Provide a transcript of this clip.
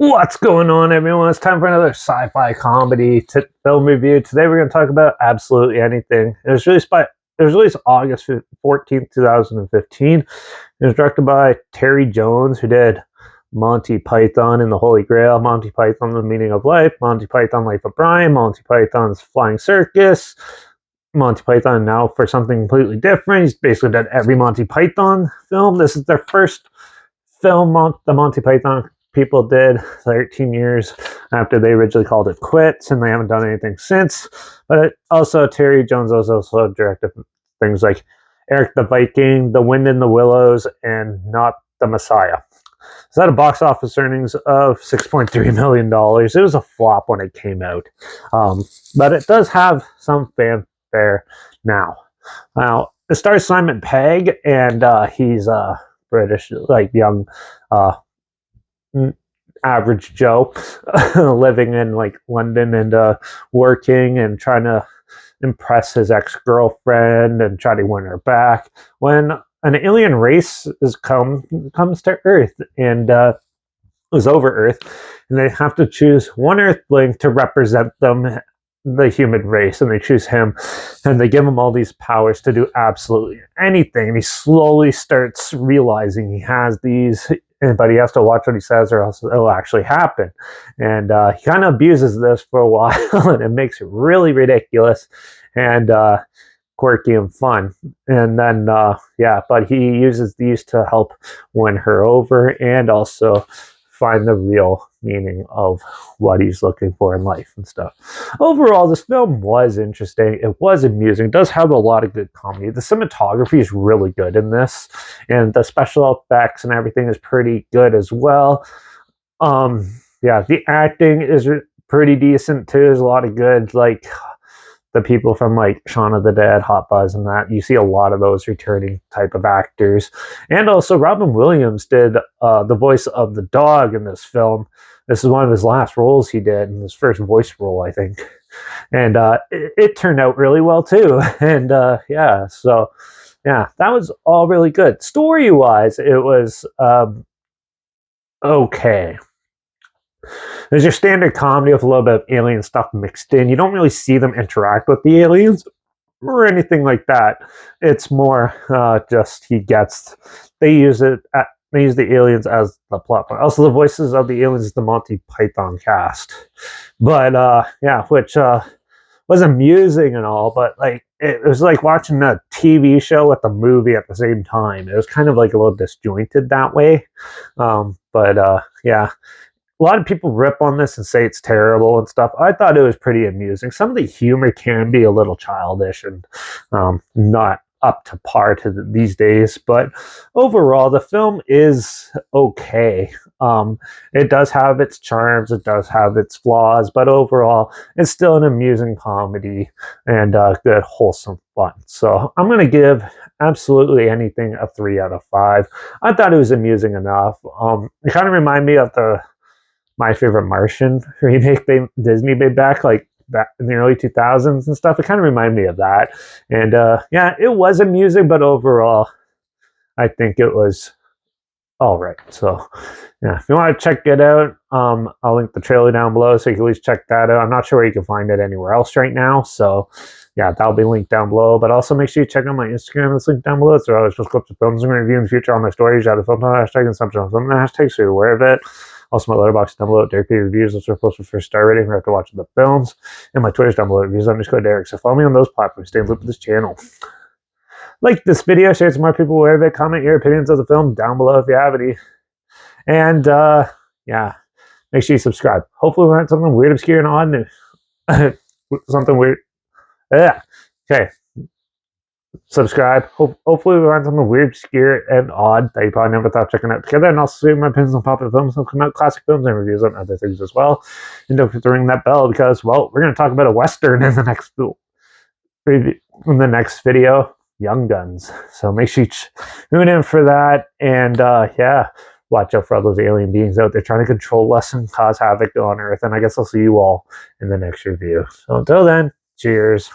What's going on, everyone? It's time for another sci-fi comedy film review. Today we're going to talk about absolutely anything. It was released August 14th, 2015. It was directed by Terry Jones, who did Monty Python and the Holy Grail, Monty Python, The Meaning of Life, Monty Python, Life of Brian, Monty Python's Flying Circus, Monty Python now for something completely different. He's basically done every Monty Python film. This is their first film the Monty Python people did 13 years after they originally called it quits, and they haven't done anything since. But also, Terry Jones also directed things like Eric the Viking, The Wind in the Willows, and Not the Messiah. So that a box office earnings of $6.3 million. It was a flop when it came out, but it does have some fanfare now. Now, it stars Simon Pegg, and he's British, like young, average Joe, living in like London and working and trying to impress his ex-girlfriend and try to win her back. When an alien race comes to Earth and is over Earth, and they have to choose one Earthling to represent them, the human race, and they choose him, and they give him all these powers to do absolutely anything, and he slowly starts realizing he has these, but he has to watch what he says or else it'll actually happen. And he kind of abuses this for a while and it makes it really ridiculous and quirky and fun. And then but he uses these to help win her over and also find the real meaning of what he's looking for in life and stuff. Overall, this film was interesting. It was amusing. It does have a lot of good comedy. The cinematography is really good in this, and the special effects and everything is pretty good as well. The acting is pretty decent too. There's a lot of good, like the people from like Shaun of the Dead, Hot Buzz, and that. You see a lot of those returning type of actors. And also Robin Williams did the voice of the dog in this film. This is one of his last roles he did, and his first voice role, I think. And it turned out really well too. And that was all really good. Story-wise, it was okay. There's your standard comedy with a little bit of alien stuff mixed in. You don't really see them interact with the aliens or anything like that. It's more just they use the aliens as the plot point. Also, the voices of the aliens is the Monty Python cast. But which was amusing and all, but like it was like watching a TV show with a movie at the same time. It was kind of like a little disjointed that way. A lot of people rip on this and say it's terrible and stuff. I thought it was pretty amusing. Some of the humor can be a little childish and not up to par these days, but overall, the film is okay. It does have its charms, it does have its flaws, but overall, it's still an amusing comedy and good, wholesome fun. So I'm going to give absolutely anything a 3 out of 5. I thought it was amusing enough. It kind of reminded me of the My Favorite Martian remake Disney made back in the early 2000s and stuff. It kind of reminded me of that. And it was amusing, but overall, I think it was all right. So if you want to check it out, I'll link the trailer down below so you can at least check that out. I'm not sure where you can find it anywhere else right now. So that'll be linked down below. But also make sure you check out my Instagram. It's linked down below. It's where I always post clips of films I'm going to review in the future. All my stories, the film hashtag and something on the hashtag, so you're aware of it. Also, my Letterbox down below, Derek P. Reviews, which are posted for star rating after watching the films. And my Twitter's down below, reviews_Derek. So follow me on those platforms. Stay in loop with this channel. Like this video, share it to more people aware of it. Comment your opinions of the film down below if you have any. And make sure you subscribe. Hopefully we'll have something weird, obscure, and odd new. Something weird. Yeah. Okay. Subscribe. Hopefully we'll find something weird, obscure, and odd that you probably never thought of checking out together. And also my opinions on popular films will come out, classic films, and reviews on other things as well. And don't forget to ring that bell because, well, we're going to talk about a Western in the next video, Young Guns. So make sure you tune in for that. And watch out for all those alien beings out there trying to control us and cause havoc on Earth. And I guess I'll see you all in the next review. So until then, cheers.